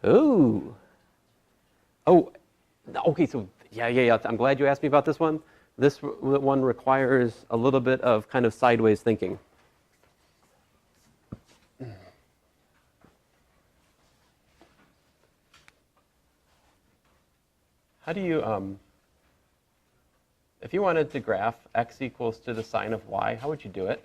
Ooh. Oh, okay, so yeah. I'm glad you asked me about this one. This one requires a little bit of kind of sideways thinking. How do you, if you wanted to graph x equals to the sine of y, how would you do it?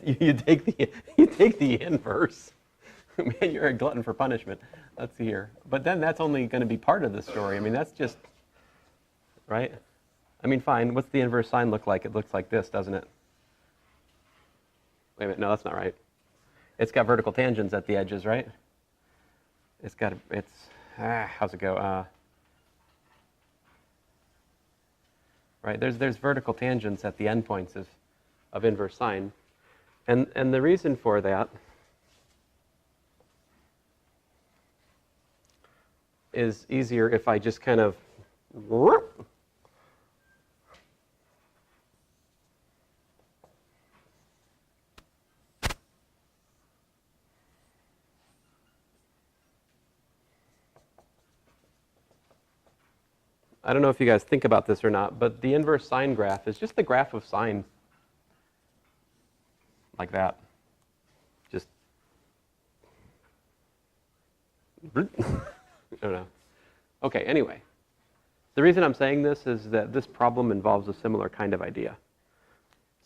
you take the inverse. Man, you're a glutton for punishment. Let's see here. But then that's only going to be part of the story. I mean, that's just, right? I mean, fine. What's the inverse sine look like? It looks like this, doesn't it? Wait a minute. No, that's not right. It's got vertical tangents at the edges, right? How's it go? Right, there's vertical tangents at the endpoints of inverse sine. And the reason for that is easier if I just kind of I don't know if you guys think about this or not, but the inverse sine graph is just the graph of sine. Like that. Just, I don't know. Okay, anyway. The reason I'm saying this is that this problem involves a similar kind of idea.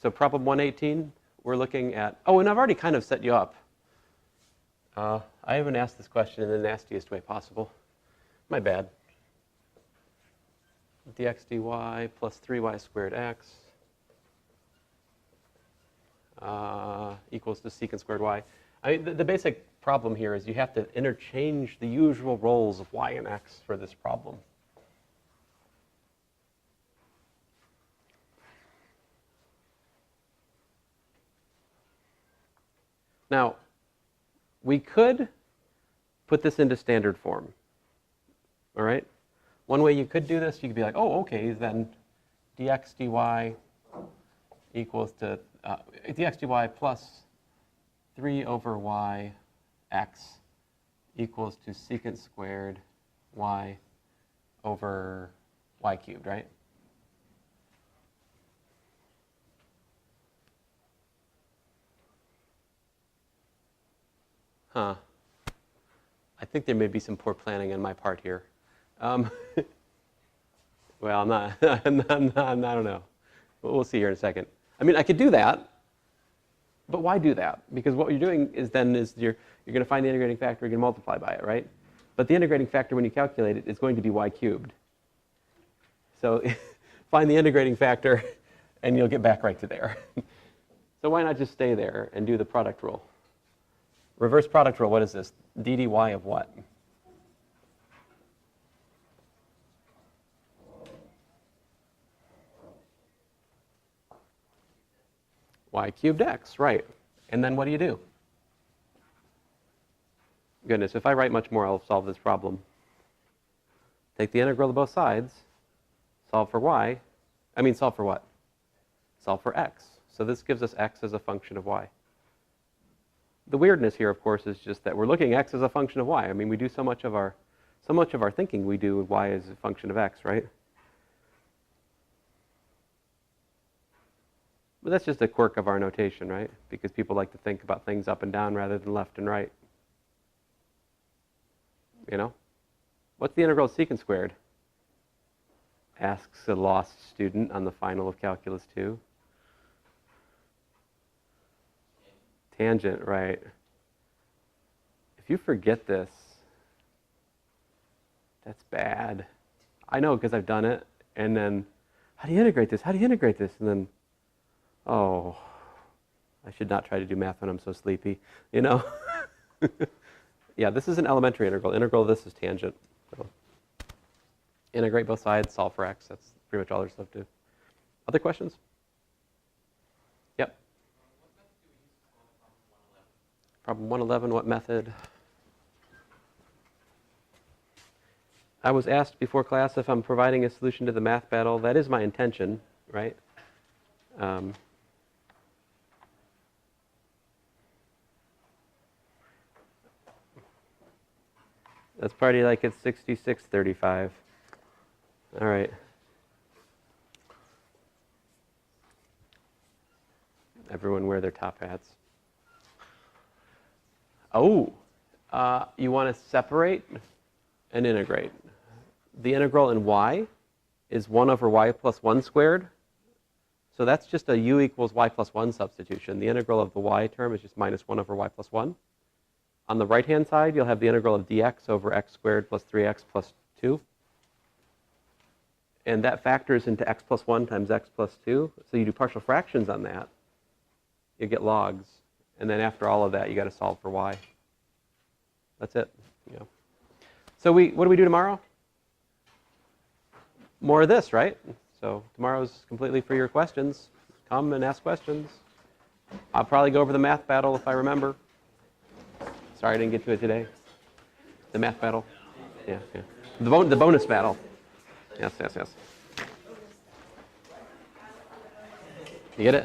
So problem 118, we're looking at, oh, and I've already kind of set you up. I haven't asked this question in the nastiest way possible. My bad. Dx dy plus 3y squared x equals to secant squared y. I mean, the basic problem here is you have to interchange the usual roles of y and x for this problem. Now, we could put this into standard form, all right? One way you could do this, you could be like, oh, okay, then dx dy equals to dx dy plus 3 over y x equals to secant squared y over y cubed, right? Huh. I think there may be some poor planning on my part here. Well, I'm not, I don't know. We'll see here in a second. I mean, I could do that, but why do that? Because what you're doing is you're going to find the integrating factor, you're going to multiply by it, right? But the integrating factor, when you calculate it, is going to be y cubed. So find the integrating factor, and you'll get back right to there. So why not just stay there and do the product rule? Reverse product rule, what is this? d dy of what? Y cubed x, right. And then what do? Goodness, if I write much more, I'll solve this problem. Take the integral of both sides, solve for y. I mean, solve for what? Solve for x. So this gives us x as a function of y. The weirdness here, of course, is just that we're looking at x as a function of y. I mean, we do so much of our thinking we do with y as a function of x, right? But that's just a quirk of our notation, right? Because people like to think about things up and down rather than left and right. You know? What's the integral of secant squared? Asks a lost student on the final of Calculus 2. Tangent, right. If you forget this, that's bad. I know because I've done it. And then, how do you integrate this? How do you integrate this? And then, oh, I should not try to do math when I'm so sleepy, you know? Yeah, this is an elementary integral. Integral of this is tangent. So integrate both sides, solve for x. That's pretty much all there's left to do. Other questions? Yep. Problem 111, what method? I was asked before class if I'm providing a solution to the math battle. That is my intention, right? Let's party like it's 66:35. All right. Everyone wear their top hats. Oh, you want to separate and integrate. The integral in y is 1 over y plus 1 squared. So that's just a u equals y plus 1 substitution. The integral of the y term is just minus 1 over y plus 1. On the right-hand side, you'll have the integral of dx over x squared plus 3x plus 2. And that factors into x plus 1 times x plus 2. So you do partial fractions on that. You get logs. And then after all of that, you got to solve for y. That's it. Yeah. So what do we do tomorrow? More of this, right? So tomorrow's completely for your questions. Come and ask questions. I'll probably go over the math battle if I remember. Sorry I didn't get to it today. The math battle. Yeah, yeah. The bonus battle. Yes, yes, yes. You get it?